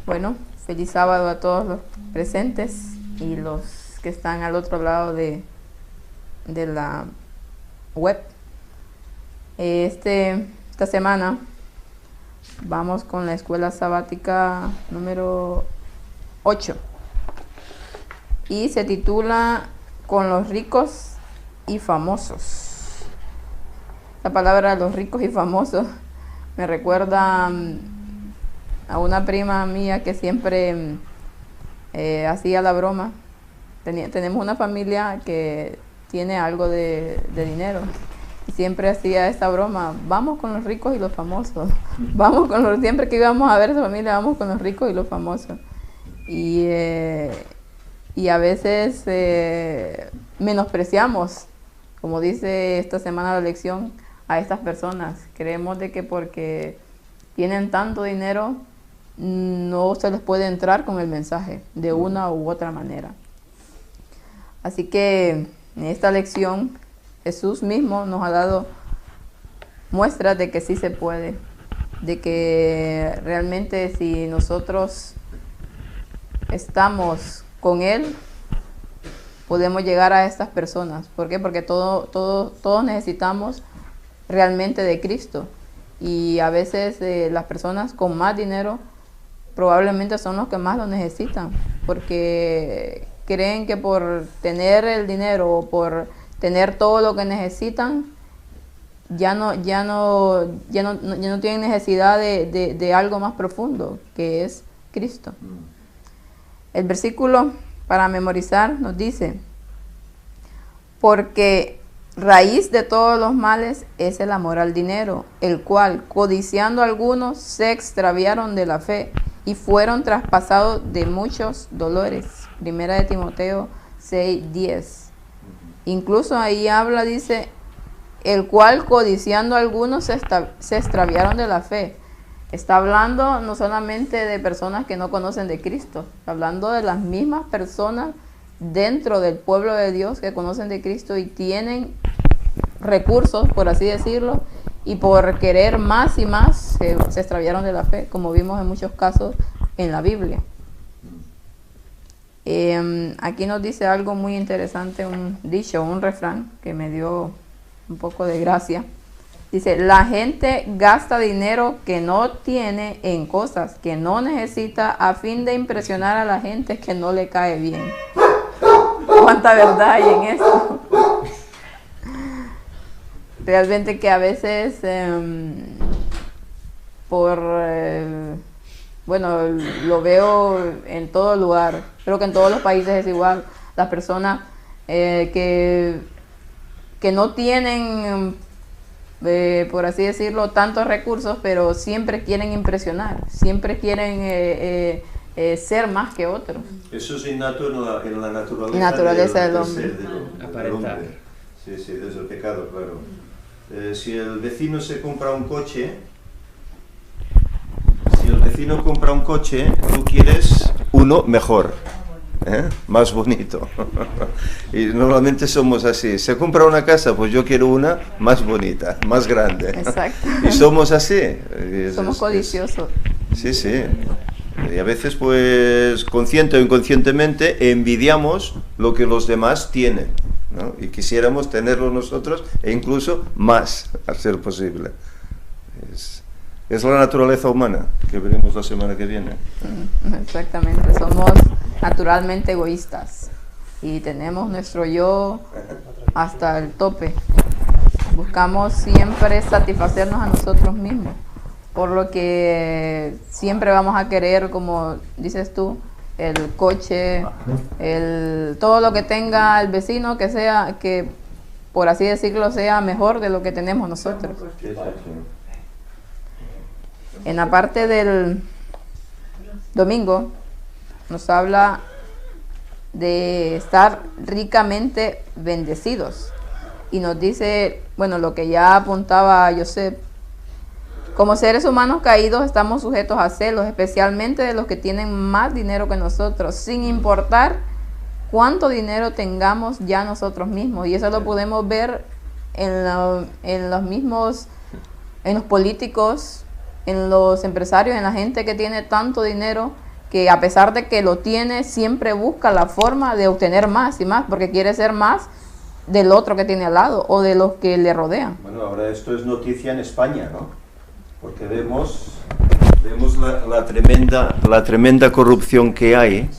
Bueno, feliz sábado a todos los presentes y los que están al otro lado de la web. Esta semana vamos con la escuela sabática número 8 y se titula Con los ricos y famosos. La palabra los ricos y famosos me recuerda a una prima mía que siempre hacía la broma. Tenemos una familia que tiene algo de dinero y siempre hacía esta broma: vamos con los ricos y los famosos, siempre que íbamos a ver a esa familia, vamos con los ricos y los famosos. Y a veces menospreciamos, como dice esta semana la lección, a estas personas. Creemos de que porque tienen tanto dinero no se les puede entrar con el mensaje de una u otra manera. Así que en esta lección Jesús mismo nos ha dado muestras de que sí se puede, de que realmente si nosotros estamos con Él, podemos llegar a estas personas. ¿Por qué? Porque todos necesitamos realmente de Cristo. Y a veces las personas con más dinero probablemente son los que más lo necesitan, porque creen que por tener el dinero o por tener todo lo que necesitan, ya no tienen necesidad de algo más profundo, que es Cristo. El versículo para memorizar nos dice: porque raíz de todos los males es el amor al dinero, el cual, codiciando algunos, se extraviaron de la fe y fueron traspasados de muchos dolores. Primera de Timoteo 6:10. Incluso ahí habla, dice, el cual, codiciando algunos, se extraviaron de la fe. Está hablando no solamente de personas que no conocen de Cristo, está hablando de las mismas personas dentro del pueblo de Dios que conocen de Cristo y tienen recursos, por así decirlo, y por querer más y más se extraviaron de la fe, como vimos en muchos casos en la Biblia. Aquí nos dice algo muy interesante, un dicho, un refrán que me dio un poco de gracia. Dice: la gente gasta dinero que no tiene en cosas que no necesita a fin de impresionar a la gente que no le cae bien. ¿Cuánta verdad hay en esto? Realmente que a veces bueno, lo veo en todo lugar, creo que en todos los países es igual. Las personas que no tienen, por así decirlo, tantos recursos, pero siempre quieren impresionar, siempre quieren ser más que otros. Eso es innato en la naturaleza del hombre. Del hombre. Sí, desde el pecado, claro. Si el vecino compra un coche, tú quieres uno mejor, más bonito. Y normalmente somos así. Se compra una casa, pues yo quiero una más bonita, más grande. Exacto. Y somos así. Somos codiciosos. Sí. Y a veces, pues, consciente o inconscientemente, envidiamos lo que los demás tienen, ¿no? Y quisiéramos tenerlo nosotros e incluso más, a ser posible. Es la naturaleza humana, que veremos la semana que viene. Exactamente, somos naturalmente egoístas y tenemos nuestro yo hasta el tope. Buscamos siempre satisfacernos a nosotros mismos, por lo que siempre vamos a querer, como dices tú, el coche, todo lo que tenga el vecino, que por así decirlo sea mejor de lo que tenemos nosotros. En la parte del domingo nos habla de estar ricamente bendecidos y nos dice, bueno, lo que ya apuntaba Joseph: como seres humanos caídos estamos sujetos a celos, especialmente de los que tienen más dinero que nosotros, sin importar cuánto dinero tengamos ya nosotros mismos. Y eso lo podemos ver en los políticos, en los empresarios, en la gente que tiene tanto dinero que a pesar de que lo tiene, siempre busca la forma de obtener más y más, porque quiere ser más del otro que tiene al lado o de los que le rodean. Bueno, ahora esto es noticia en España, ¿no? Porque vemos la tremenda corrupción que hay.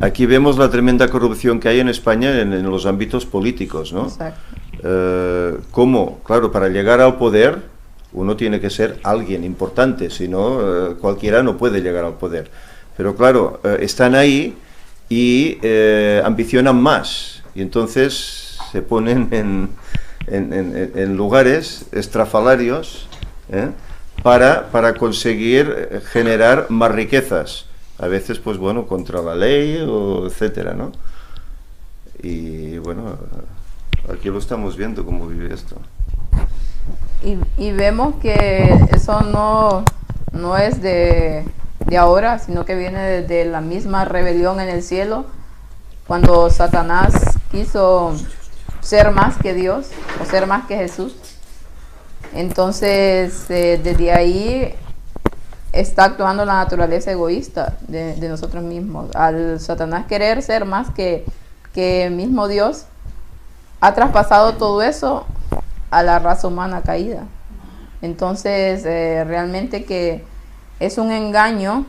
Aquí vemos la tremenda corrupción que hay en España en los ámbitos políticos, ¿no? Exacto. ¿Cómo? Claro, para llegar al poder uno tiene que ser alguien importante, si no, cualquiera no puede llegar al poder. Pero claro, están ahí y ambicionan más, y entonces se ponen en lugares estrafalarios, para conseguir generar más riquezas. A veces, pues bueno, contra la ley, o etcétera, ¿no? Y bueno, aquí lo estamos viendo cómo vive esto. Y vemos que eso no es de ahora, sino que viene de la misma rebelión en el cielo, cuando Satanás quiso ser más que Dios, o ser más que Jesús. Entonces, desde ahí está actuando la naturaleza egoísta de nosotros mismos. Al Satanás querer ser más que mismo Dios, ha traspasado todo eso a la raza humana caída. Entonces, realmente que es un engaño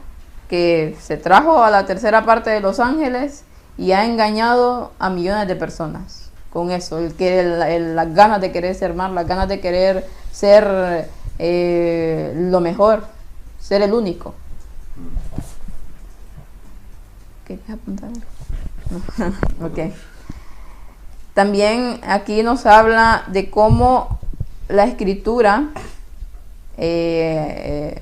que se trajo a la tercera parte de los ángeles y ha engañado a millones de personas con eso, las ganas de querer ser más, las ganas de querer ser lo mejor, ser el único. ¿Quieres apuntar? No. Ok. También aquí nos habla de cómo la escritura se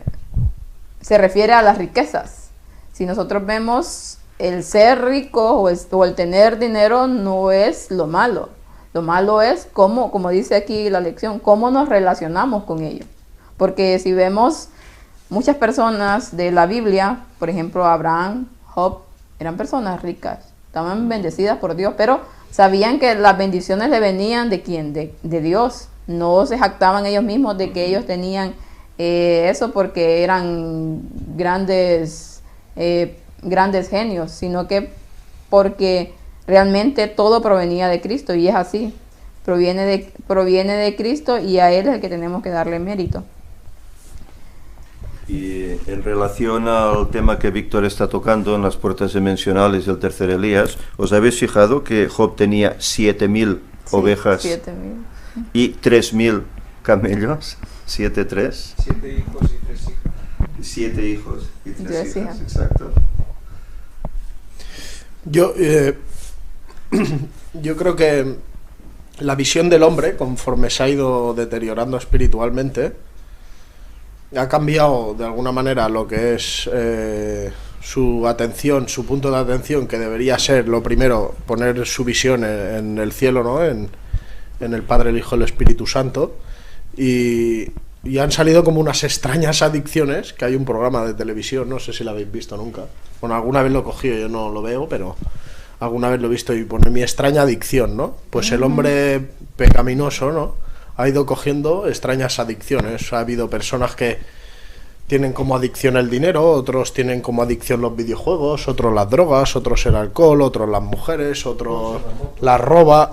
refiere a las riquezas. Si nosotros vemos, el ser rico o el tener dinero no es lo malo. Lo malo es cómo, como dice aquí la lección, cómo nos relacionamos con ello. Porque si vemos muchas personas de la Biblia, por ejemplo Abraham, Job, eran personas ricas, estaban bendecidas por Dios, pero sabían que las bendiciones le venían ¿de quién? De Dios. No se jactaban ellos mismos de que ellos tenían eso porque eran grandes genios, sino que porque realmente todo provenía de Cristo, y es así, proviene de Cristo, y a Él es el que tenemos que darle mérito. Y en relación al tema que Víctor está tocando en las puertas dimensionales del tercer Elías, ¿os habéis fijado que Job tenía 7.000 ovejas 7.000 y 3.000 camellos? 7 hijos y 3 hijas. 7 hijos y 3 hijas, hijas. exacto. Yo creo que la visión del hombre, conforme se ha ido deteriorando espiritualmente, ha cambiado de alguna manera lo que es su atención, su punto de atención, que debería ser lo primero, poner su visión en el cielo, ¿no? En el Padre, el Hijo y el Espíritu Santo, y han salido como unas extrañas adicciones, que hay un programa de televisión, no sé si lo habéis visto nunca, bueno, alguna vez lo he cogido, yo no lo veo, pero alguna vez lo he visto, y pone mi extraña adicción, ¿no? Pues el hombre pecaminoso, ¿no?, ha ido cogiendo extrañas adicciones. Ha habido personas que tienen como adicción el dinero, otros tienen como adicción los videojuegos, otros las drogas, otros el alcohol, otros las mujeres, otros la ropa,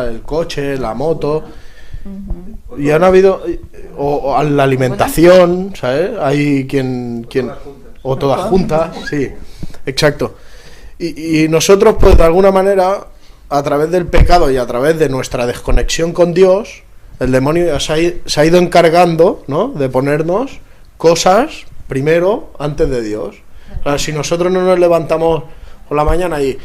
el coche, la moto. Y han habido o la alimentación, ¿sabes? Hay quien o todas juntas, sí, exacto. Y nosotros, pues de alguna manera, a través del pecado y a través de nuestra desconexión con Dios, el demonio se ha ido encargando, ¿no?, de ponernos cosas primero antes de Dios. O sea, si nosotros no nos levantamos por la mañana y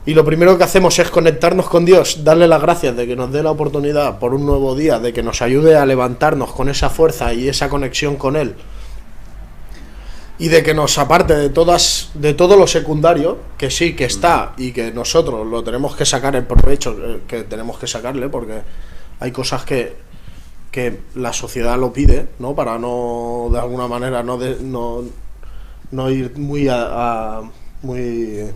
lo primero que hacemos es conectarnos con Dios, darle las gracias de que nos dé la oportunidad por un nuevo día, de que nos ayude a levantarnos con esa fuerza y esa conexión con Él, y de que nos aparte de todo lo secundario, que sí, que está, y que nosotros lo tenemos que sacar el provecho que tenemos que sacarle, porque hay cosas que la sociedad lo pide, ¿no?, para no, de alguna manera, no ir muy muy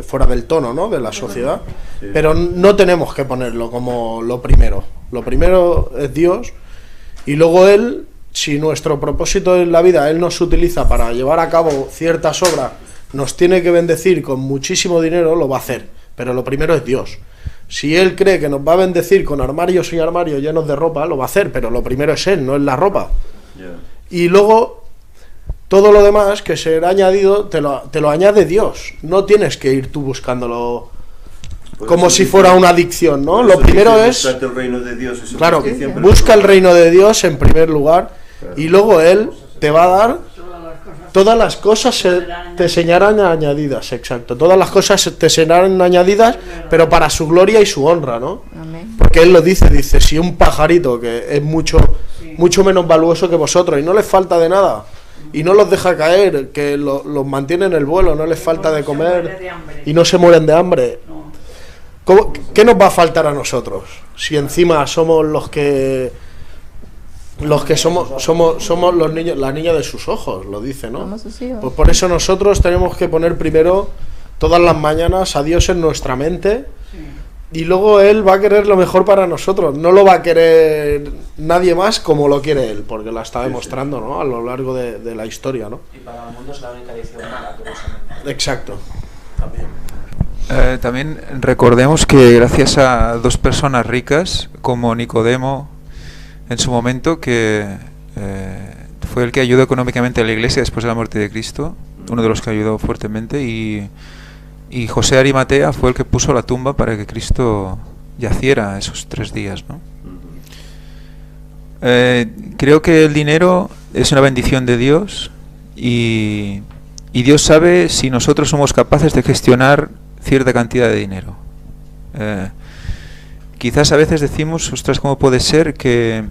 fuera del tono, ¿no?, de la sociedad, sí. Pero no tenemos que ponerlo como lo primero. Lo primero es Dios, Y luego él, si nuestro propósito en la vida, él nos utiliza para llevar a cabo ciertas obras, nos tiene que bendecir con muchísimo dinero, lo va a hacer. Pero lo primero es Dios. Si él cree que nos va a bendecir con armarios y armarios llenos de ropa, lo va a hacer, pero lo primero es él, no es la ropa. Y luego, todo lo demás que será añadido, te lo añade Dios. No tienes que ir tú buscándolo como si fuera una adicción, ¿no? Lo primero es... el reino de Dios y su claro, justicia, busca el reino de Dios en primer lugar, y luego él te va a dar... Todas las cosas te serán añadidas, exacto. Todas las cosas te serán añadidas, pero para su gloria y su honra, ¿no? Amén. Porque él lo dice, si un pajarito que es mucho menos valuoso que vosotros y no les falta de nada, y no los deja caer, que los mantiene en el vuelo, no les falta de comer y no se mueren de hambre, ¿qué nos va a faltar a nosotros? Si encima somos los que somos los niños, la niña de sus ojos, lo dice, ¿no? Somos sus hijos. Pues por eso nosotros tenemos que poner primero todas las mañanas a Dios en nuestra mente, y luego Él va a querer lo mejor para nosotros. No lo va a querer nadie más como lo quiere Él, porque la está demostrando, ¿no? A lo largo de la historia, ¿no? Y para el mundo es la única edición mala, curiosamente. Exacto. También recordemos que gracias a dos personas ricas como Nicodemo en su momento, que fue el que ayudó económicamente a la iglesia después de la muerte de Cristo, uno de los que ayudó fuertemente, y José Arimatea fue el que puso la tumba para que Cristo yaciera esos 3 días, ¿no? Creo que el dinero es una bendición de Dios, y Dios sabe si nosotros somos capaces de gestionar cierta cantidad de dinero. Quizás a veces decimos, ostras, ¿cómo puede ser que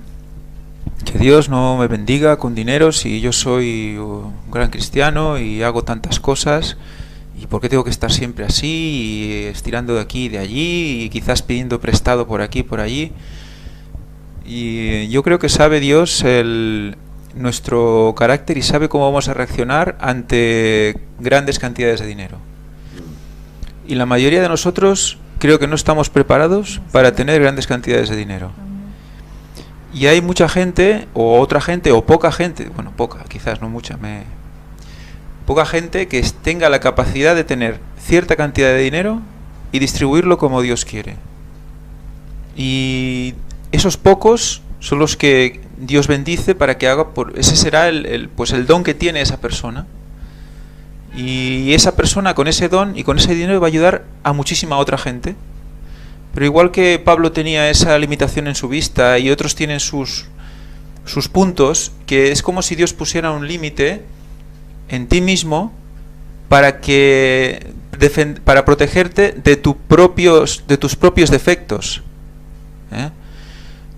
Dios no me bendiga con dinero si yo soy un gran cristiano y hago tantas cosas? ¿Y por qué tengo que estar siempre así, y estirando de aquí y de allí, y quizás pidiendo prestado por aquí y por allí? Y yo creo que sabe Dios nuestro carácter y sabe cómo vamos a reaccionar ante grandes cantidades de dinero. Y la mayoría de nosotros creo que no estamos preparados para tener grandes cantidades de dinero. Y hay mucha gente, o otra gente, o poca gente, bueno, poca, quizás no mucha, poca gente que tenga la capacidad de tener cierta cantidad de dinero y distribuirlo como Dios quiere. Y esos pocos son los que Dios bendice para que haga, ese será el don que tiene esa persona. Y esa persona con ese don y con ese dinero va a ayudar a muchísima otra gente. Pero igual que Pablo tenía esa limitación en su vista y otros tienen sus puntos, que es como si Dios pusiera un límite en ti mismo para protegerte de tus propios defectos.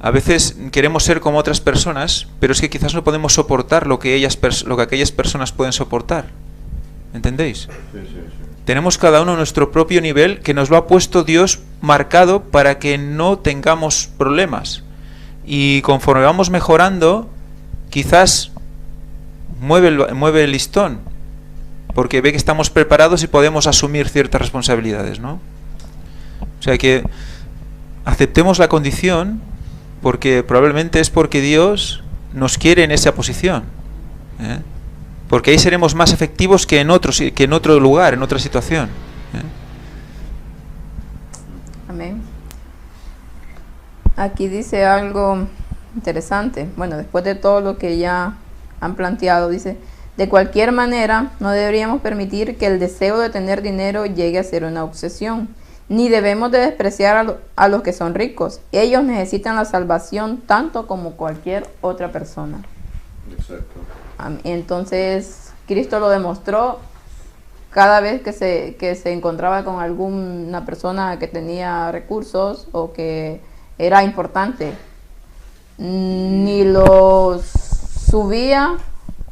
A veces queremos ser como otras personas, pero es que quizás no podemos soportar lo que aquellas personas pueden soportar. ¿Entendéis? Sí. Tenemos cada uno nuestro propio nivel que nos lo ha puesto Dios marcado para que no tengamos problemas. Y conforme vamos mejorando, quizás mueve el listón, porque ve que estamos preparados y podemos asumir ciertas responsabilidades, ¿no? O sea que aceptemos la condición, porque probablemente es porque Dios nos quiere en esa posición, porque ahí seremos más efectivos que en otro lugar, en otra situación. Amén. Aquí dice algo interesante. Bueno, después de todo lo que ya han planteado, dice: de cualquier manera, no deberíamos permitir que el deseo de tener dinero llegue a ser una obsesión, ni debemos de despreciar a los que son ricos. Ellos necesitan la salvación tanto como cualquier otra persona. Exacto. Entonces, Cristo lo demostró cada vez que se encontraba con alguna persona que tenía recursos o que era importante. Ni lo subía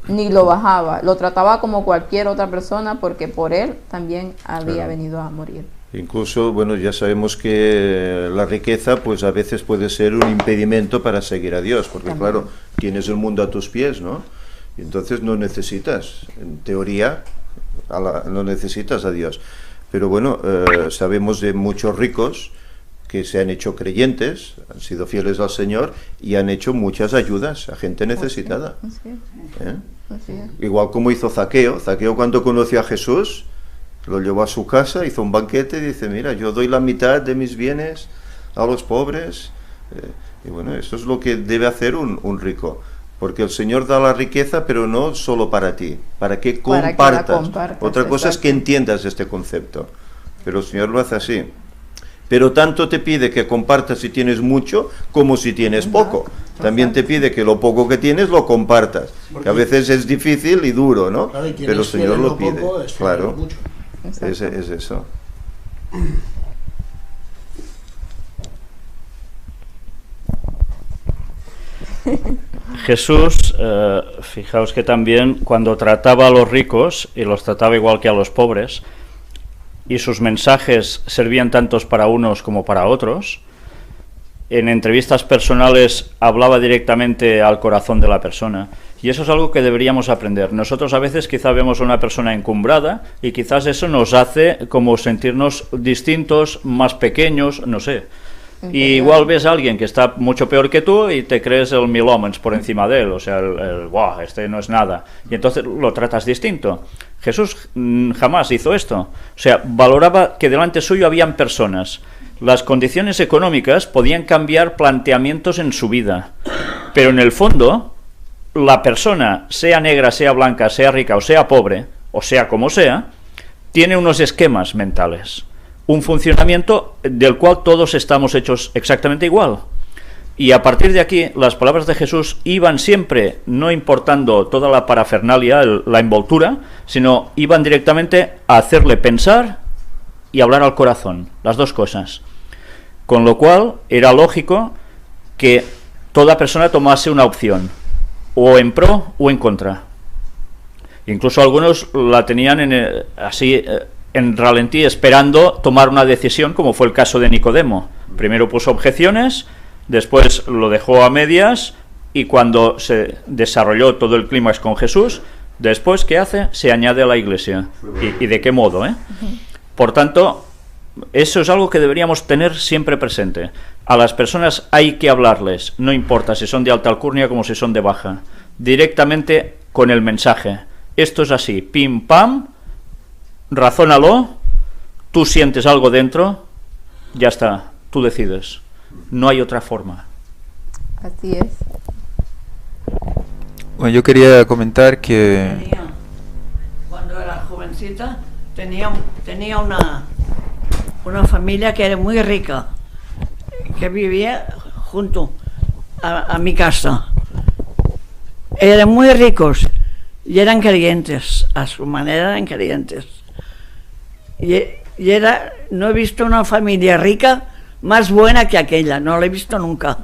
ni lo bajaba, lo trataba como cualquier otra persona, porque por él también había venido a morir. Incluso, bueno, ya sabemos que la riqueza pues a veces puede ser un impedimento para seguir a Dios, porque también, claro, tienes el mundo a tus pies, ¿no? Y entonces no necesitas, en teoría, no necesitas a Dios. Pero bueno, sabemos de muchos ricos que se han hecho creyentes, han sido fieles al Señor y han hecho muchas ayudas a gente necesitada. ¿Eh? Igual como hizo Zaqueo. Zaqueo, cuando conoció a Jesús, lo llevó a su casa, hizo un banquete y dice: mira, yo doy la mitad de mis bienes a los pobres. Y bueno, eso es lo que debe hacer un rico, porque el Señor da la riqueza, pero no solo para ti, para que compartas. Otra cosa es que entiendas este concepto, pero el Señor lo hace así. Pero tanto te pide que compartas si tienes mucho como si tienes poco. También te pide que lo poco que tienes lo compartas, que a veces es difícil y duro, ¿no? Claro, pero el Señor lo pide. Claro, es eso. Jesús, fijaos que también cuando trataba a los ricos, y los trataba igual que a los pobres, y sus mensajes servían tantos para unos como para otros, en entrevistas personales hablaba directamente al corazón de la persona, y eso es algo que deberíamos aprender. Nosotros a veces quizá vemos a una persona encumbrada y quizás eso nos hace como sentirnos distintos, más pequeños, no sé. Y igual ves a alguien que está mucho peor que tú y te crees el mil hombres por encima de él, o sea, ¡buah! Este no es nada, y entonces lo tratas distinto. Jesús jamás hizo esto, o sea, valoraba que delante suyo habían personas. Las condiciones económicas podían cambiar planteamientos en su vida, pero en el fondo, la persona, sea negra, sea blanca, sea rica o sea pobre, o sea como sea, tiene unos esquemas mentales, un funcionamiento del cual todos estamos hechos exactamente igual. Y a partir de aquí, las palabras de Jesús iban siempre, no importando toda la parafernalia, la envoltura, sino iban directamente a hacerle pensar y hablar al corazón, las dos cosas. Con lo cual, era lógico que toda persona tomase una opción, o en pro o en contra. Incluso algunos la tenían en ralentí, esperando tomar una decisión, como fue el caso de Nicodemo. Primero puso objeciones, después lo dejó a medias, y cuando se desarrolló todo el clímax con Jesús, después, ¿qué hace? Se añade a la Iglesia. ¿Y de qué modo? Por tanto, eso es algo que deberíamos tener siempre presente. A las personas hay que hablarles, no importa si son de alta alcurnia como si son de baja, directamente con el mensaje. Esto es así, pim pam, razónalo, tú sientes algo dentro, ya está, tú decides. No hay otra forma. Así es. Bueno, yo quería comentar que... Cuando era jovencita, tenía una familia que era muy rica, que vivía junto a mi casa. Eran muy ricos y eran creyentes, a su manera eran creyentes. No he visto una familia rica más buena que aquella, no la he visto nunca.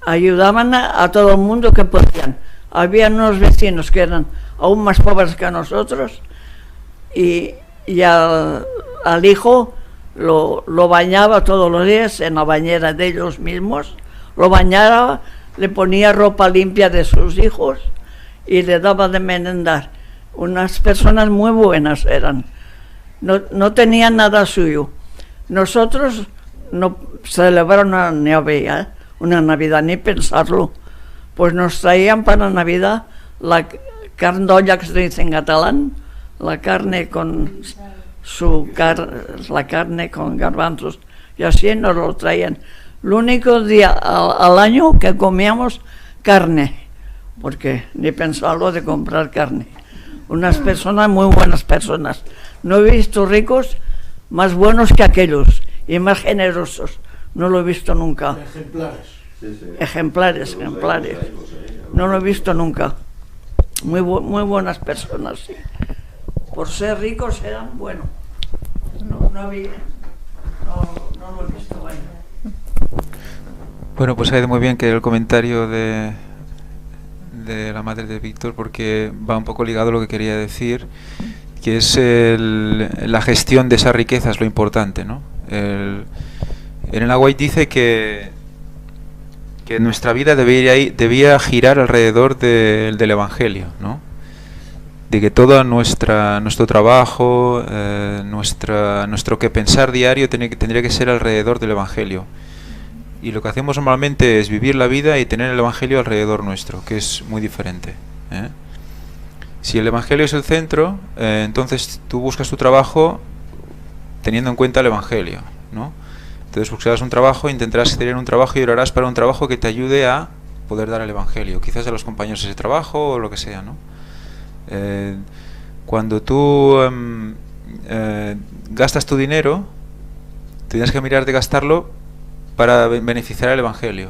Ayudaban a todo el mundo que podían. Había unos vecinos que eran aún más pobres que nosotros, y al hijo lo bañaba todos los días en la bañera de ellos mismos, lo bañaba, le ponía ropa limpia de sus hijos y le daba de merendar. Unas personas muy buenas eran, no tenían nada suyo. Nosotros no celebraron una Navidad ni pensarlo, pues nos traían para Navidad la carne d'olla, que se dice en catalán, la carne con la carne con garbanzos, y así nos lo traían. El único día al año que comíamos carne, porque ni pensarlo de comprar carne. Unas personas, muy buenas personas. No he visto ricos más buenos que aquellos y más generosos. No lo he visto nunca. Ejemplares. No lo he visto nunca. Muy buenas personas, sí. Por ser ricos eran buenos. No lo he visto bueno. Bueno, pues ha ido muy bien que el comentario de la madre de Víctor, porque va un poco ligado a lo que quería decir, que es la gestión de esa riqueza es lo importante, ¿no? En el White dice que nuestra vida debía girar alrededor del Evangelio, ¿no? de que todo nuestro trabajo, nuestro que pensar diario tendría que ser alrededor del Evangelio. Y lo que hacemos normalmente es vivir la vida y tener el Evangelio alrededor nuestro, que es muy diferente, ¿eh? Si el Evangelio es el centro, entonces tú buscas tu trabajo teniendo en cuenta el Evangelio, ¿no? Entonces buscarás un trabajo, intentarás tener un trabajo y orarás para un trabajo que te ayude a poder dar el Evangelio, quizás a los compañeros de ese trabajo o lo que sea, ¿no? Cuando tú gastas tu dinero, tienes que mirar de gastarlo para beneficiar al Evangelio.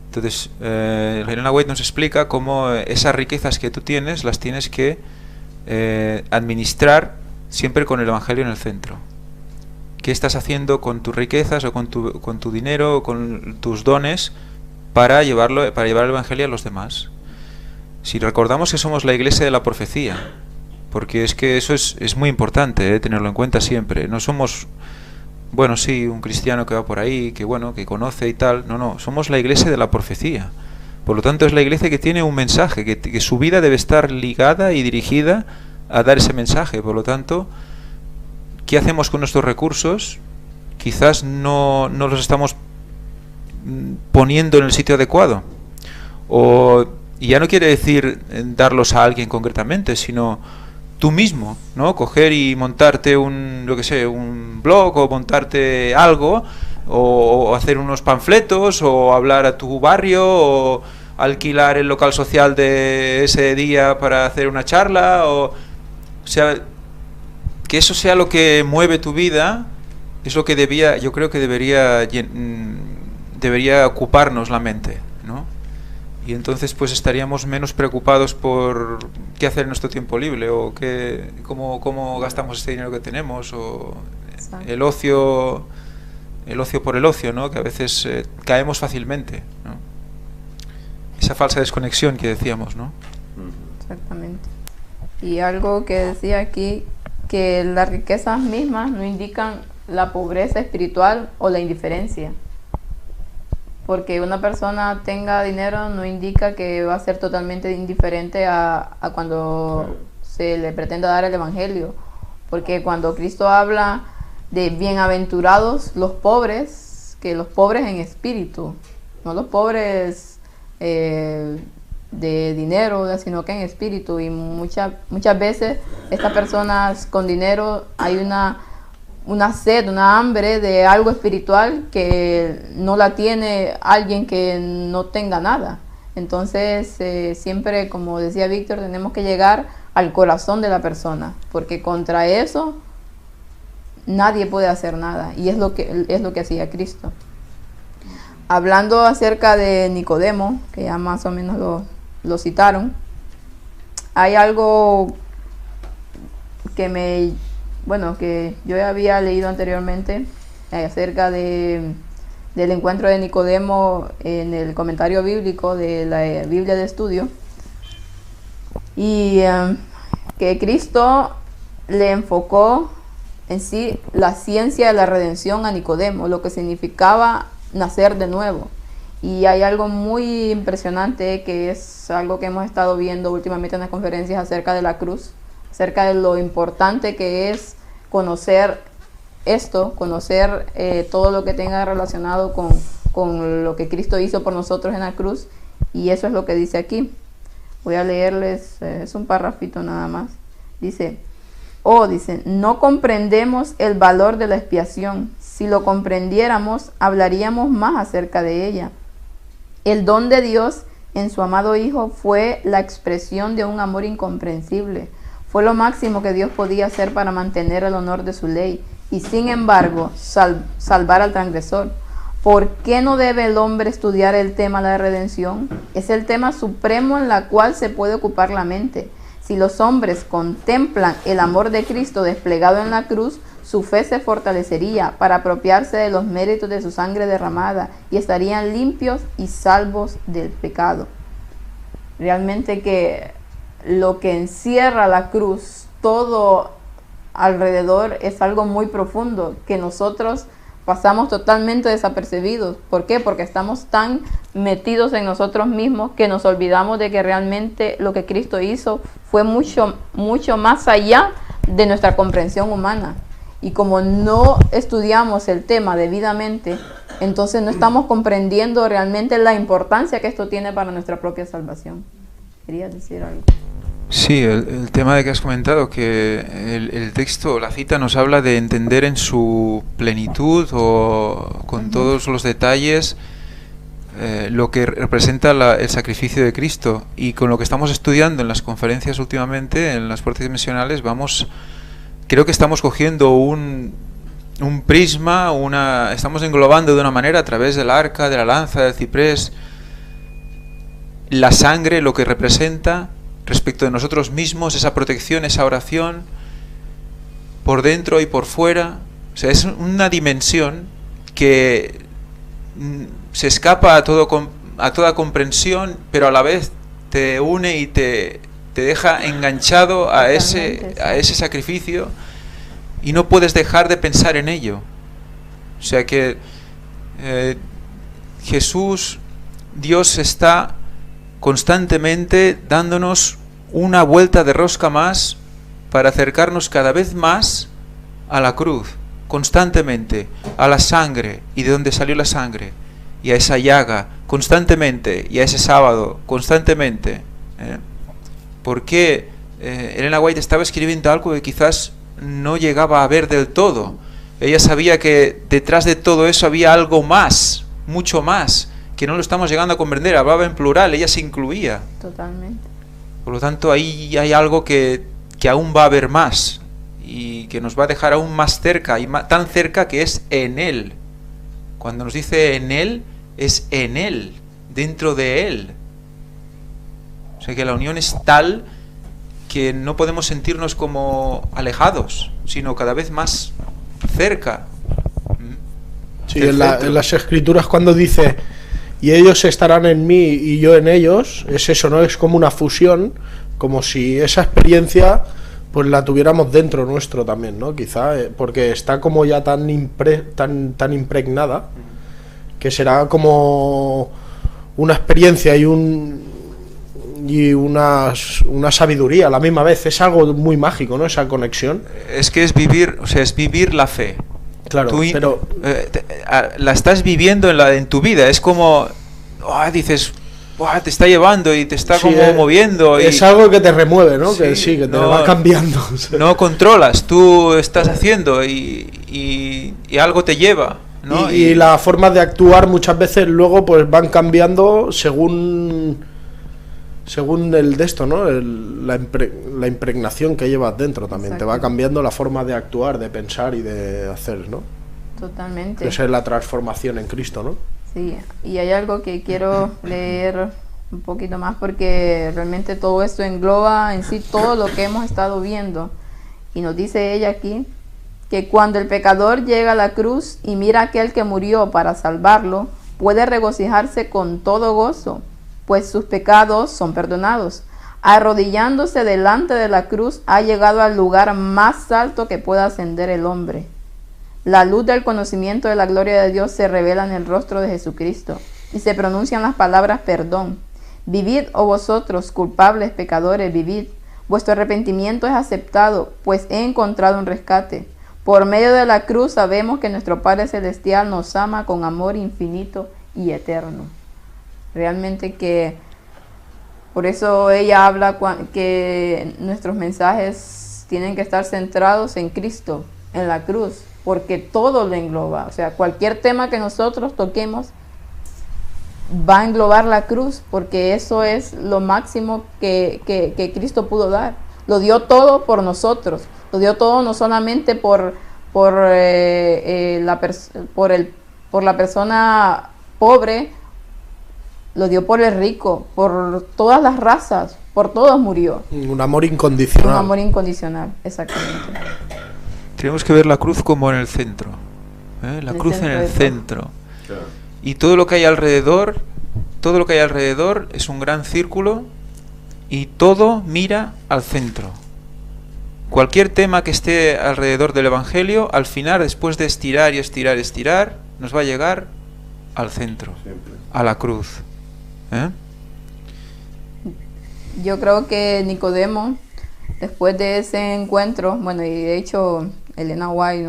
Entonces, Helena White nos explica cómo esas riquezas que tú tienes las tienes que administrar siempre con el Evangelio en el centro. ¿Qué estás haciendo con tus riquezas o con tu dinero o con tus dones para llevar el Evangelio a los demás? Si recordamos que somos la iglesia de la profecía, porque es que eso es muy importante, tenerlo en cuenta siempre. No somos, bueno, sí, un cristiano que va por ahí, que conoce y tal. No, somos la iglesia de la profecía. Por lo tanto, es la iglesia que tiene un mensaje, que su vida debe estar ligada y dirigida a dar ese mensaje. Por lo tanto, ¿qué hacemos con nuestros recursos? Quizás no los estamos poniendo en el sitio adecuado. Y ya no quiere decir darlos a alguien concretamente, sino tú mismo, ¿no? Coger y montarte un blog o montarte algo, o hacer unos panfletos, o hablar a tu barrio, o alquilar el local social de ese día para hacer una charla, o sea, que eso sea lo que mueve tu vida, es lo que yo creo que debería ocuparnos la mente, ¿no? Y entonces pues estaríamos menos preocupados por qué hacer en nuestro tiempo libre, o cómo gastamos este dinero que tenemos, o el ocio por el ocio, ¿no? Que a veces caemos fácilmente, ¿no? Esa falsa desconexión que decíamos, ¿no? Exactamente. Y algo que decía aquí, que las riquezas mismas no indican la pobreza espiritual o la indiferencia. Porque una persona tenga dinero no indica que va a ser totalmente indiferente a cuando se le pretenda dar el Evangelio. Porque cuando Cristo habla de bienaventurados los pobres, que los pobres en espíritu, no los pobres de dinero, sino que en espíritu. Y muchas veces estas personas con dinero hay una sed, una hambre de algo espiritual que no la tiene alguien que no tenga nada. Entonces, siempre, como decía Víctor, tenemos que llegar al corazón de la persona, porque contra eso nadie puede hacer nada, y es lo que hacía Cristo. Hablando acerca de Nicodemo, que ya más o menos lo citaron, hay algo que yo había leído anteriormente acerca del encuentro de Nicodemo en el comentario bíblico de la Biblia de Estudio, y que Cristo le enfocó en sí la ciencia de la redención a Nicodemo, lo que significaba nacer de nuevo. Y hay algo muy impresionante, que es algo que hemos estado viendo últimamente en las conferencias acerca de la cruz, acerca de lo importante que es conocer esto, conocer todo lo que tenga relacionado con lo que Cristo hizo por nosotros en la cruz. Y eso es lo que dice aquí. Voy a leerles, es un parrafito nada más. Dice, no comprendemos el valor de la expiación. Si lo comprendiéramos, hablaríamos más acerca de ella. El don de Dios en su amado Hijo fue la expresión de un amor incomprensible. Fue lo máximo que Dios podía hacer para mantener el honor de su ley y, sin embargo, salvar al transgresor. ¿Por qué no debe el hombre estudiar el tema de la redención? Es el tema supremo en la cual se puede ocupar la mente. Si los hombres contemplan el amor de Cristo desplegado en la cruz, su fe se fortalecería para apropiarse de los méritos de su sangre derramada y estarían limpios y salvos del pecado. Realmente que lo que encierra la cruz, todo alrededor, es algo muy profundo que nosotros pasamos totalmente desapercibidos. ¿Por qué? Porque estamos tan metidos en nosotros mismos que nos olvidamos de que realmente lo que Cristo hizo fue mucho, mucho más allá de nuestra comprensión humana. Y como no estudiamos el tema debidamente, entonces no estamos comprendiendo realmente la importancia que esto tiene para nuestra propia salvación. ¿Querías decir algo? Sí, el tema de que has comentado, que el texto, la cita nos habla de entender en su plenitud o con todos los detalles lo que representa el sacrificio de Cristo. Y con lo que estamos estudiando en las conferencias últimamente, en las puertas dimensionales, creo que estamos cogiendo un prisma, estamos englobando de una manera a través del arca, de la lanza, del ciprés, la sangre, lo que representa respecto de nosotros mismos, esa protección, esa oración, por dentro y por fuera. O sea, es una dimensión que se escapa a toda comprensión, pero a la vez te une y te deja enganchado a ese sacrificio, y no puedes dejar de pensar en ello. O sea que Jesús, Dios, está constantemente dándonos una vuelta de rosca más para acercarnos cada vez más a la cruz, constantemente, a la sangre y de dónde salió la sangre, y a esa llaga constantemente, y a ese sábado constantemente. Porque Elena White estaba escribiendo algo que quizás no llegaba a ver del todo. Ella sabía que detrás de todo eso había algo más, mucho más, que no lo estamos llegando a comprender. Hablaba en plural, ella se incluía. Totalmente. Por lo tanto, ahí hay algo que aún va a haber más, y que nos va a dejar aún más cerca, y tan cerca que es en Él. Cuando nos dice en Él, es en Él, dentro de Él. O sea que la unión es tal que no podemos sentirnos como alejados, sino cada vez más cerca. Sí, en las Escrituras, cuando dice y ellos estarán en mí y yo en ellos, es eso, ¿no? Es como una fusión, como si esa experiencia pues la tuviéramos dentro nuestro también, ¿no? Quizá, porque está como ya tan impregnada, que será como una experiencia y una sabiduría a la misma vez. Es algo muy mágico, ¿no? Esa conexión. Es que es vivir, o sea, es vivir la fe. Claro, pero la estás viviendo en tu vida. Es como, dices, te está llevando y te está como moviendo. Es algo que te remueve, ¿no? Sí, que te va cambiando. No controlas, tú estás haciendo y algo te lleva, ¿no? Y las formas de actuar muchas veces luego pues van cambiando según el de esto, ¿no? La impregnación que llevas dentro también. Exacto. Te va cambiando la forma de actuar, de pensar y de hacer, ¿no? Totalmente. Esa es la transformación en Cristo, ¿no? Sí, y hay algo que quiero leer un poquito más, porque realmente todo esto engloba en sí todo lo que hemos estado viendo. Y nos dice ella aquí que cuando el pecador llega a la cruz y mira a aquel que murió para salvarlo, puede regocijarse con todo gozo, pues sus pecados son perdonados. Arrodillándose delante de la cruz, ha llegado al lugar más alto que pueda ascender el hombre. La luz del conocimiento de la gloria de Dios se revela en el rostro de Jesucristo, y se pronuncian las palabras perdón. Vivid, oh vosotros, culpables pecadores, vivid. Vuestro arrepentimiento es aceptado, pues he encontrado un rescate. Por medio de la cruz sabemos que nuestro Padre Celestial nos ama con amor infinito y eterno. Realmente que por eso ella habla que nuestros mensajes tienen que estar centrados en Cristo, en la cruz, porque todo lo engloba. O sea, cualquier tema que nosotros toquemos va a englobar la cruz, porque eso es lo máximo que Cristo pudo dar. Lo dio todo por nosotros, lo dio todo no solamente por la persona pobre, lo dio por el rico, por todas las razas, por todos murió. Un amor incondicional. Un amor incondicional, exactamente. Tenemos que ver la cruz como en el centro, la cruz en el centro. Claro. Y todo lo que hay alrededor es un gran círculo, y todo mira al centro. Cualquier tema que esté alrededor del Evangelio, al final, después de estirar y estirar y estirar, nos va a llegar al centro, siempre, a la cruz. yo creo que Nicodemo, después de ese encuentro, bueno, y de hecho Elena White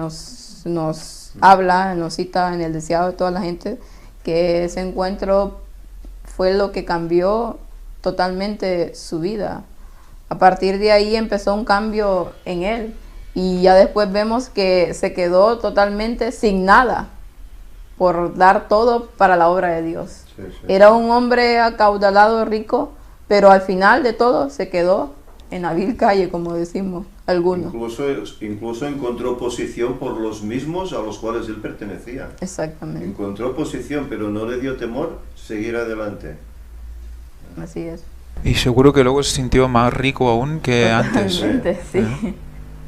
nos habla, nos cita en el deseado de toda la gente, que ese encuentro fue lo que cambió totalmente su vida. A partir de ahí empezó un cambio en él y ya después vemos que se quedó totalmente sin nada por dar todo para la obra de Dios. Sí, sí. Era un hombre acaudalado, rico, pero al final de todo se quedó en la vil calle, como decimos algunos. Incluso encontró posición por los mismos a los cuales él pertenecía. Exactamente, Encontró posición, pero no le dio temor seguir adelante. así es. Y seguro que luego se sintió más rico aún que antes. Totalmente, sí.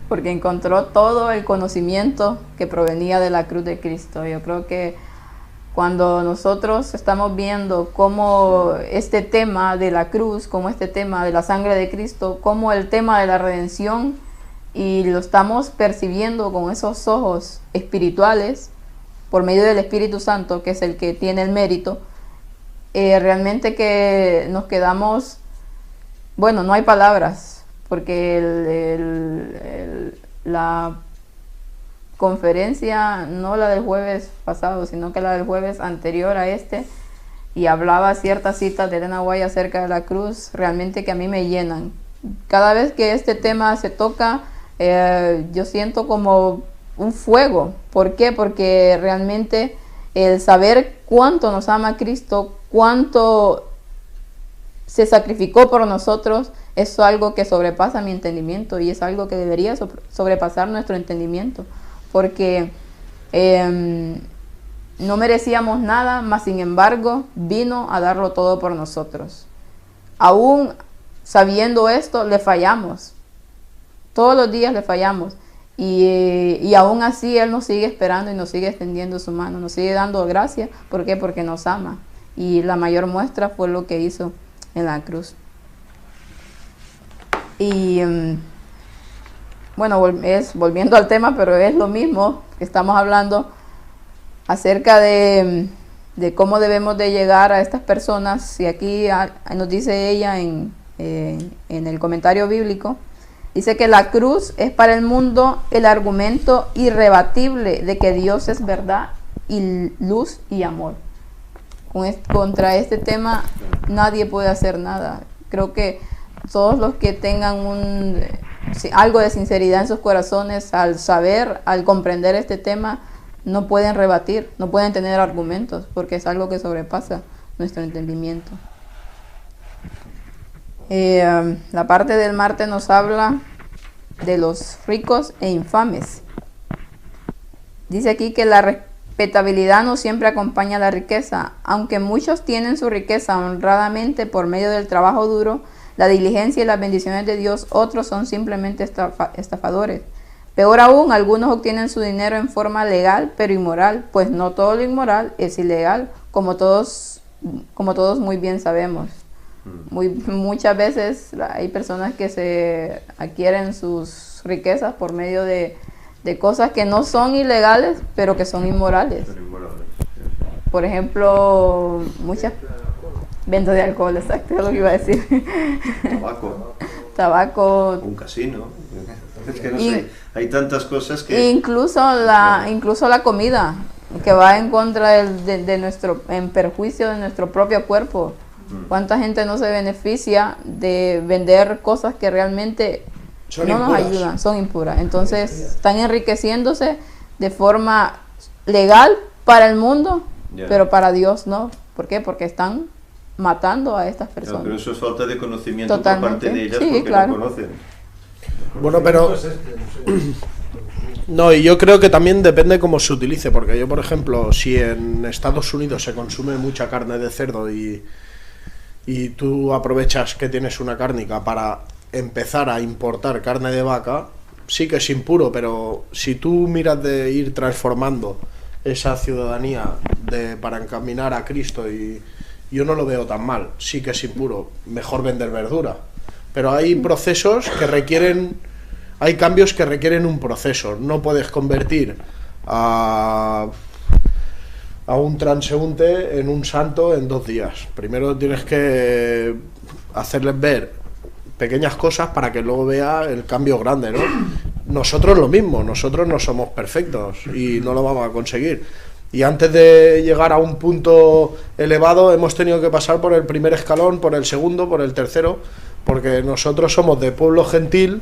Porque encontró todo el conocimiento que provenía de la cruz de Cristo. Yo creo que cuando nosotros estamos viendo cómo este tema de la cruz, como este tema de la sangre de Cristo, como el tema de la redención, y lo estamos percibiendo con esos ojos espirituales, por medio del Espíritu Santo, que es el que tiene el mérito, realmente que nos quedamos, bueno, no hay palabras, porque la conferencia, no la del jueves pasado, sino que la del jueves anterior a este, y hablaba ciertas citas de Elena White acerca de la cruz, realmente que a mí me llenan. Cada vez que este tema se toca, yo siento como un fuego. ¿Por qué? Porque realmente el saber cuánto nos ama Cristo, cuánto se sacrificó por nosotros, es algo que sobrepasa mi entendimiento y es algo que debería sobrepasar nuestro entendimiento, porque no merecíamos nada, mas sin embargo vino a darlo todo por nosotros. Aún sabiendo esto, le fallamos. Todos los días le fallamos. Y aún así Él nos sigue esperando y nos sigue extendiendo su mano, nos sigue dando gracia. ¿Por qué? Porque nos ama. Y la mayor muestra fue lo que hizo en la cruz. Y bueno, volviendo al tema, pero es lo mismo que estamos hablando acerca de cómo debemos de llegar a estas personas. Y aquí nos dice ella en el comentario bíblico, dice que la cruz es para el mundo el argumento irrebatible de que Dios es verdad y luz y amor. Contra este tema nadie puede hacer nada. Creo que todos los que tengan algo de sinceridad en sus corazones, al saber, al comprender este tema, no pueden rebatir, no pueden tener argumentos, porque es algo que sobrepasa nuestro entendimiento. La parte del martes nos habla de los ricos e infames. Dice aquí que la respetabilidad no siempre acompaña la riqueza. Aunque muchos tienen su riqueza honradamente por medio del trabajo duro, la diligencia y las bendiciones de Dios, otros son simplemente estafadores. Peor aún, algunos obtienen su dinero en forma legal pero inmoral, pues no todo lo inmoral es ilegal, como todos muy bien sabemos. Muchas veces hay personas que se adquieren sus riquezas por medio de cosas que no son ilegales, pero que son inmorales. Por ejemplo, muchas ventas de alcohol, exacto, es lo que iba a decir. Tabaco. Un casino. Es que no sé, hay tantas cosas que... Incluso la comida, que va en contra de nuestro, en perjuicio de nuestro propio cuerpo. ¿Cuánta gente no se beneficia de vender cosas que realmente no nos ayudan, son impuras? Entonces están enriqueciéndose de forma legal para el mundo, pero para Dios no. ¿Por qué? Porque están matando a estas personas. Pero eso es falta de conocimiento por parte de ellas, sí, porque claro. no conocen. Bueno, pero... No, y yo creo que también depende cómo se utilice, porque yo, por ejemplo, si en Estados Unidos se consume mucha carne de cerdo y tú aprovechas que tienes una cárnica para empezar a importar carne de vaca, sí que es impuro, pero si tú miras de ir transformando esa ciudadanía para encaminar a Cristo, y yo no lo veo tan mal, sí que es impuro, mejor vender verdura, pero hay procesos que requieren, hay cambios que requieren un proceso. No puedes convertir a un transeúnte en un santo en 2 días. Primero tienes que hacerles ver pequeñas cosas para que luego vea el cambio grande, ¿no? Nosotros lo mismo, nosotros no somos perfectos y no lo vamos a conseguir. Y antes de llegar a un punto elevado hemos tenido que pasar por el primer escalón, por el segundo, por el tercero, porque nosotros somos de pueblo gentil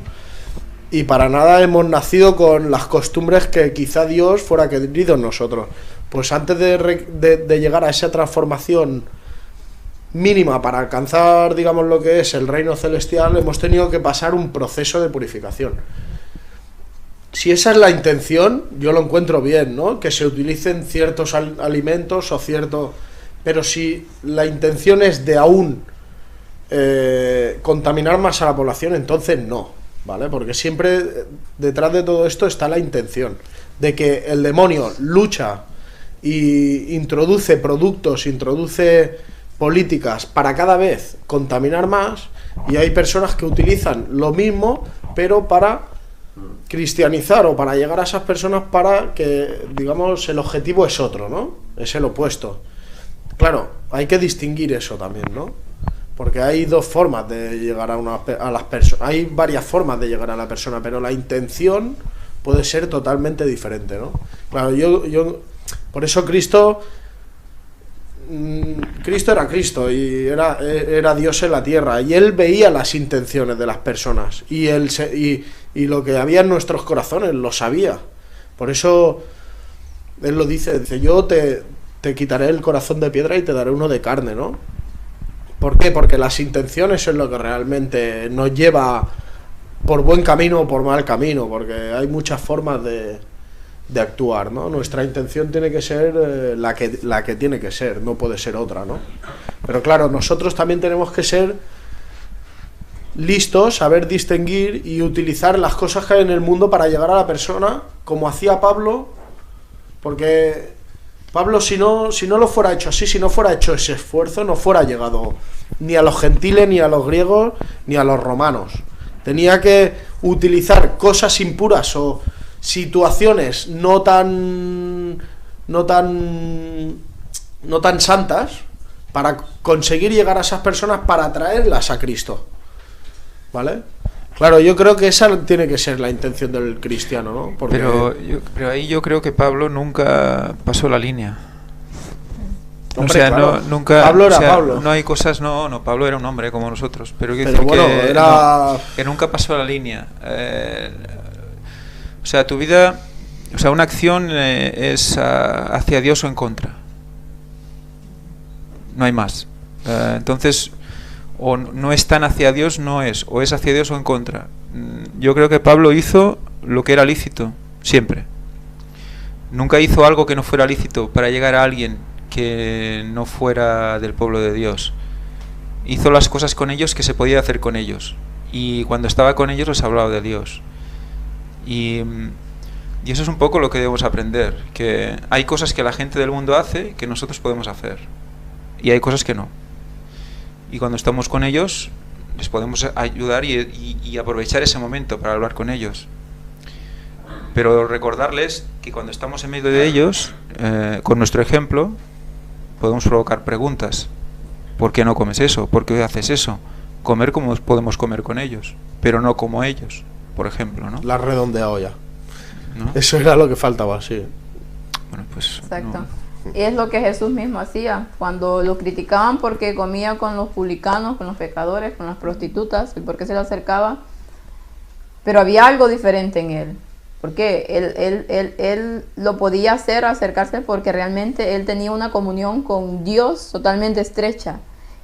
y para nada hemos nacido con las costumbres que quizá Dios fuera querido en nosotros. Pues antes de llegar a esa transformación mínima para alcanzar, digamos, lo que es el reino celestial, hemos tenido que pasar un proceso de purificación. Si esa es la intención, yo lo encuentro bien, ¿no? Que se utilicen ciertos alimentos o ciertos... Pero si la intención es de aún contaminar más a la población, entonces no, ¿vale? Porque siempre detrás de todo esto está la intención de que el demonio lucha y introduce productos, introduce políticas para cada vez contaminar más, y hay personas que utilizan lo mismo, pero para cristianizar o para llegar a esas personas para que, digamos, el objetivo es otro, ¿no? Es el opuesto. Claro, hay que distinguir eso también, ¿no? Porque hay dos formas de llegar a las personas. Hay varias formas de llegar a la persona, pero la intención puede ser totalmente diferente, ¿no? Claro, yo por eso Cristo era Cristo y era Dios en la tierra, y él veía las intenciones de las personas y lo que había en nuestros corazones lo sabía. Por eso él lo dice, yo te quitaré el corazón de piedra y te daré uno de carne, ¿no? ¿Por qué? Porque las intenciones es lo que realmente nos lleva por buen camino o por mal camino, porque hay muchas formas de actuar, ¿no? Nuestra intención tiene que ser la que tiene que ser, no puede ser otra, ¿no? Pero claro, nosotros también tenemos que ser listos, saber distinguir y utilizar las cosas que hay en el mundo para llegar a la persona, como hacía Pablo, porque Pablo, si no lo fuera hecho así, si no fuera hecho ese esfuerzo, no fuera llegado ni a los gentiles, ni a los griegos, ni a los romanos. Tenía que utilizar cosas impuras o situaciones no tan santas para conseguir llegar a esas personas, para atraerlas a Cristo, ¿vale? Claro, yo creo que esa tiene que ser la intención del cristiano, ¿no? Porque... Pero ahí yo creo que Pablo nunca pasó la línea. Hombre, o sea, claro. nunca. Pablo era o sea, Pablo. No hay cosas, no, Pablo era un hombre como nosotros, pero quiero Pero decir bueno, que, era... que nunca pasó la línea. O sea, tu vida, o sea, una acción es hacia Dios o en contra. No hay más. Entonces, o no es tan hacia Dios, no es, o es hacia Dios o en contra. Yo creo que Pablo hizo lo que era lícito, siempre. Nunca hizo algo que no fuera lícito para llegar a alguien que no fuera del pueblo de Dios. Hizo las cosas con ellos que se podía hacer con ellos, y cuando estaba con ellos les hablaba de Dios. Y eso es un poco lo que debemos aprender, que hay cosas que la gente del mundo hace que nosotros podemos hacer, y hay cosas que no. Y cuando estamos con ellos les podemos ayudar y aprovechar ese momento para hablar con ellos. Pero recordarles que cuando estamos en medio de ellos, con nuestro ejemplo, podemos provocar preguntas. ¿Por qué no comes eso? ¿Por qué haces eso? Comer como podemos comer con ellos, pero no como ellos, por ejemplo, ¿no? La redondeado ya, ¿No? Eso era lo que faltaba, sí. Bueno, pues Exacto. no. Y es lo que Jesús mismo hacía. Cuando lo criticaban porque comía con los publicanos, con los pecadores, con las prostitutas, y por qué se le acercaba. Pero había algo diferente en él. Porque él lo podía hacer, acercarse, porque realmente él tenía una comunión con Dios totalmente estrecha.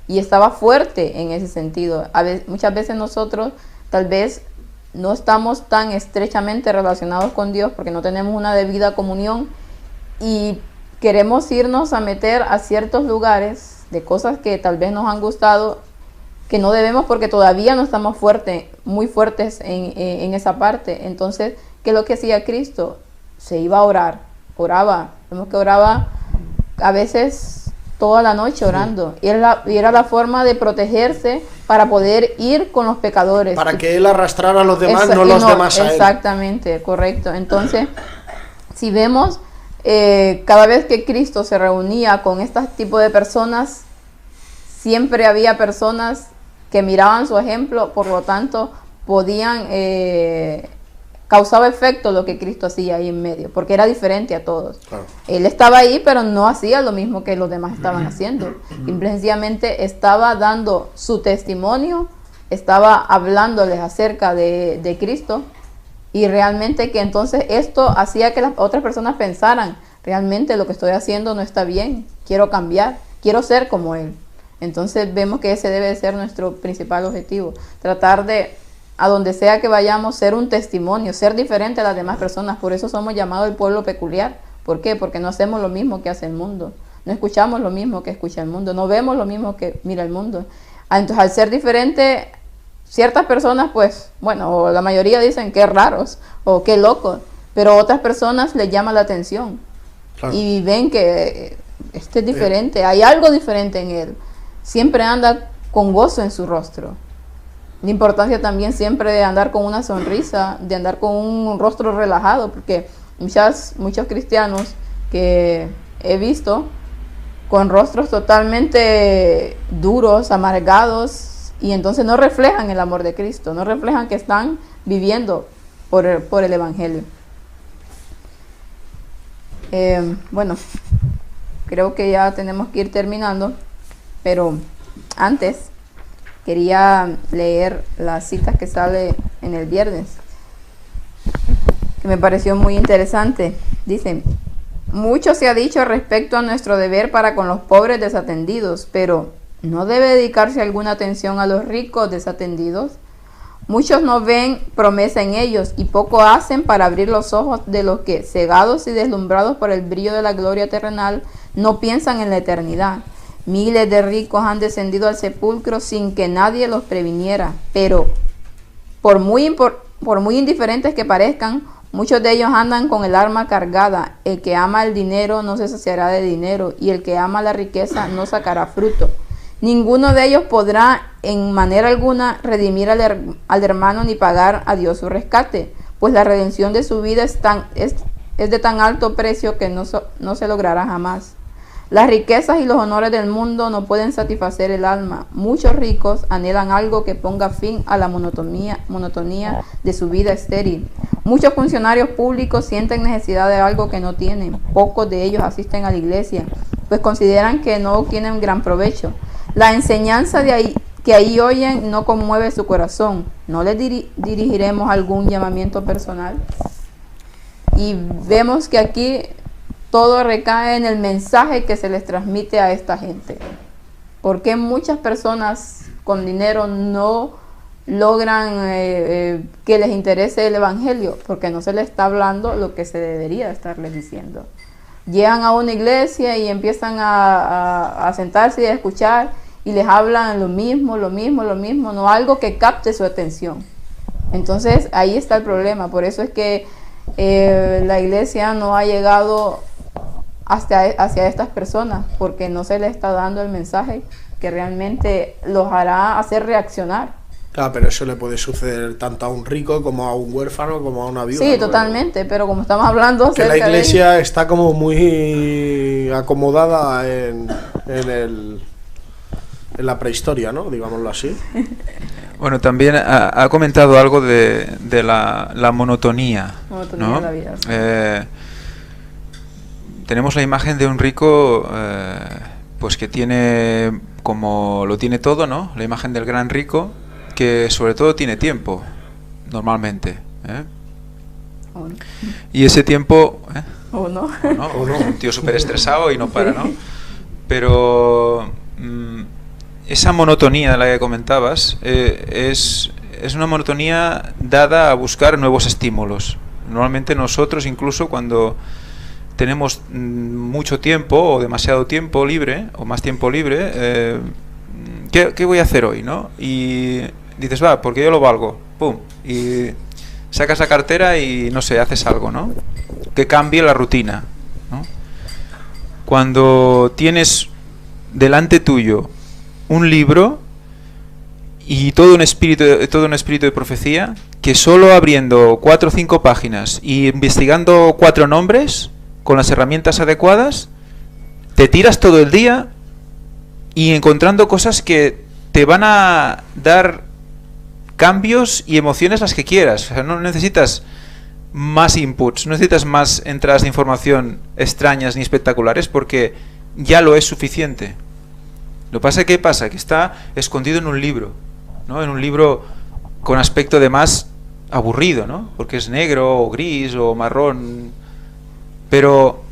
Y estaba fuerte en ese sentido. Muchas veces nosotros tal vez no estamos tan estrechamente relacionados con Dios porque no tenemos una debida comunión, y queremos irnos a meter a ciertos lugares de cosas que tal vez nos han gustado, que no debemos porque todavía no estamos muy fuertes en esa parte. Entonces, ¿qué es lo que hacía Cristo? Se iba a orar, oraba. Vemos que oraba a veces toda la noche orando. Y era la forma de protegerse para poder ir con los pecadores. Para que él arrastrara a los demás, no los demás a él. Exactamente, correcto. Entonces, si vemos, cada vez que Cristo se reunía con este tipo de personas, siempre había personas que miraban su ejemplo, por lo tanto podían, causaba efecto lo que Cristo hacía ahí en medio, porque era diferente a todos. Claro. Él estaba ahí, pero no hacía lo mismo que los demás estaban haciendo. Simple y sencillamente estaba dando su testimonio, estaba hablándoles acerca de Cristo, y realmente que entonces esto hacía que las otras personas pensaran, realmente lo que estoy haciendo no está bien, quiero cambiar, quiero ser como Él. Entonces vemos que ese debe de ser nuestro principal objetivo, tratar de, a donde sea que vayamos, ser un testimonio, ser diferente a las demás personas. Por eso somos llamados el pueblo peculiar. ¿Por qué? Porque no hacemos lo mismo que hace el mundo, no escuchamos lo mismo que escucha el mundo, no vemos lo mismo que mira el mundo. Entonces, al ser diferente, ciertas personas, pues, bueno, o la mayoría dicen que raros o qué locos, pero otras personas les llama la atención. Claro. Y ven que este es diferente, hay algo diferente en él. Siempre anda con gozo en su rostro. La importancia también siempre de andar con una sonrisa, de andar con un rostro relajado, porque muchos cristianos que he visto con rostros totalmente duros, amargados, y entonces no reflejan el amor de Cristo, no reflejan que están viviendo por el Evangelio. Bueno, creo que ya tenemos que ir terminando, pero antes quería leer las citas que sale en el viernes, que me pareció muy interesante. Dice: mucho se ha dicho respecto a nuestro deber para con los pobres desatendidos, pero ¿no debe dedicarse alguna atención a los ricos desatendidos? Muchos no ven promesa en ellos y poco hacen para abrir los ojos de los que, cegados y deslumbrados por el brillo de la gloria terrenal, no piensan en la eternidad. Miles de ricos han descendido al sepulcro sin que nadie los previniera, pero por muy indiferentes que parezcan, muchos de ellos andan con el alma cargada. El que ama el dinero no se saciará de dinero, y el que ama la riqueza no sacará fruto. Ninguno de ellos podrá en manera alguna redimir al hermano ni pagar a Dios su rescate, pues la redención de su vida es de tan alto precio que no se logrará jamás. Las riquezas y los honores del mundo no pueden satisfacer el alma. Muchos ricos anhelan algo que ponga fin a la monotonía de su vida estéril. Muchos funcionarios públicos sienten necesidad de algo que no tienen. Pocos de ellos asisten a la iglesia, pues consideran que no obtienen gran provecho. La enseñanza que ahí oyen no conmueve su corazón. ¿No les dirigiremos algún llamamiento personal? Y vemos que aquí todo recae en el mensaje que se les transmite a esta gente. ¿Por qué muchas personas con dinero no logran que les interese el Evangelio? Porque no se les está hablando lo que se debería estarles diciendo. Llegan a una iglesia y empiezan a sentarse y a escuchar, y les hablan lo mismo, no algo que capte su atención. Entonces ahí está el problema. Por eso es que la iglesia no ha llegado hacia estas personas, porque no se les está dando el mensaje que realmente los hará hacer reaccionar. Claro, pero eso le puede suceder tanto a un rico como a un huérfano como a una viuda. Sí, ¿no? Totalmente, pero como estamos hablando que la iglesia está como muy acomodada en la prehistoria, ¿no? Digámoslo así. Bueno, también ha comentado algo de la monotonía, ¿no? De la vida, sí. Tenemos la imagen de un rico, pues que tiene, como lo tiene todo, ¿no? La imagen del gran rico, que sobre todo tiene tiempo, normalmente, ¿eh? Oh, no. Y ese tiempo... ¿O no? O no, un tío súper estresado y no para, ¿no? Pero esa monotonía de la que comentabas es una monotonía dada a buscar nuevos estímulos. Normalmente nosotros, incluso cuando tenemos mucho tiempo o demasiado tiempo libre o más tiempo libre, ¿qué voy a hacer hoy, no? Y dices, va, porque yo lo valgo, pum, y sacas la cartera y no sé, haces algo, ¿no? Que cambie la rutina, ¿no? Cuando tienes delante tuyo un libro y todo un espíritu de profecía, que solo abriendo 4 o 5 páginas y investigando 4 nombres con las herramientas adecuadas, te tiras todo el día y encontrando cosas que te van a dar cambios y emociones las que quieras. O sea, no necesitas más inputs, no necesitas más entradas de información extrañas ni espectaculares, porque ya lo es suficiente. Lo que pasa es que está escondido en un libro, ¿no? En un libro con aspecto de más aburrido, ¿no? Porque es negro o gris o marrón. Pero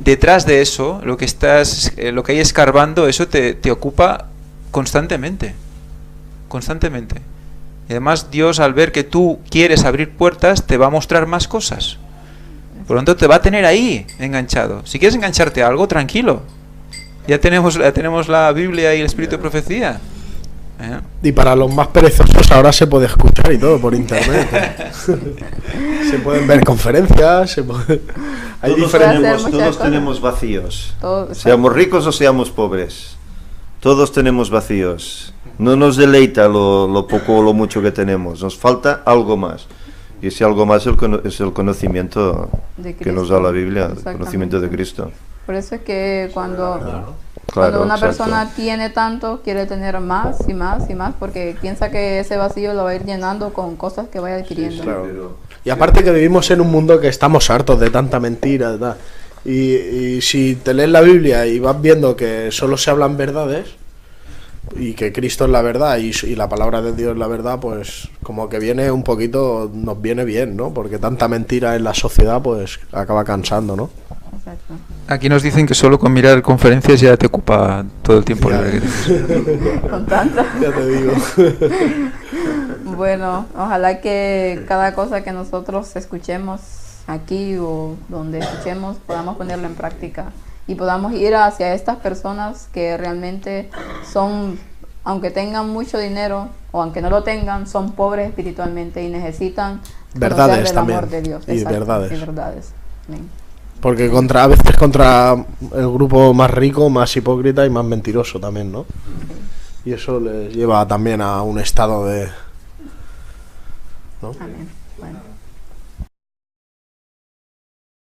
detrás de eso, lo que hay escarbando, eso te ocupa constantemente. Constantemente. Y además Dios, al ver que tú quieres abrir puertas, te va a mostrar más cosas. Por lo tanto, te va a tener ahí enganchado. Si quieres engancharte a algo, tranquilo. Ya tenemos la Biblia y el Espíritu de Profecía. Y para los más perezosos ahora se puede escuchar y todo por internet. Se pueden ver conferencias, hay todos tenemos vacíos. Seamos ricos o seamos pobres. Todos tenemos vacíos. No nos deleita lo poco o lo mucho que tenemos. Nos falta algo más. Y ese algo más es el conocimiento que nos da la Biblia, el conocimiento de Cristo. Por eso es que cuando una exacto. persona tiene tanto, quiere tener más y más y más, porque piensa que ese vacío lo va a ir llenando con cosas que vaya adquiriendo. Sí, claro. Y aparte que vivimos en un mundo que estamos hartos de tanta mentira, ¿verdad? Y si te lees la Biblia y vas viendo que solo se hablan verdades y que Cristo es la verdad y la palabra de Dios es la verdad, pues como que viene un poquito, nos viene bien, ¿no? Porque tanta mentira en la sociedad pues acaba cansando, ¿no? Exacto. Aquí nos dicen que solo con mirar conferencias ya te ocupa todo el tiempo libre que tienes. Con tanto. Ya te digo. Bueno, ojalá que cada cosa que nosotros escuchemos aquí o donde escuchemos podamos ponerla en práctica y podamos ir hacia estas personas que realmente son, aunque tengan mucho dinero o aunque no lo tengan, son pobres espiritualmente y necesitan Verdades conocer del también. amor de Dios. Y Exacto, verdades. y verdades. Amén. Porque a veces contra el grupo más rico, más hipócrita y más mentiroso también, ¿no? Y eso les lleva también a un estado de... ¿no? Amén. Bueno.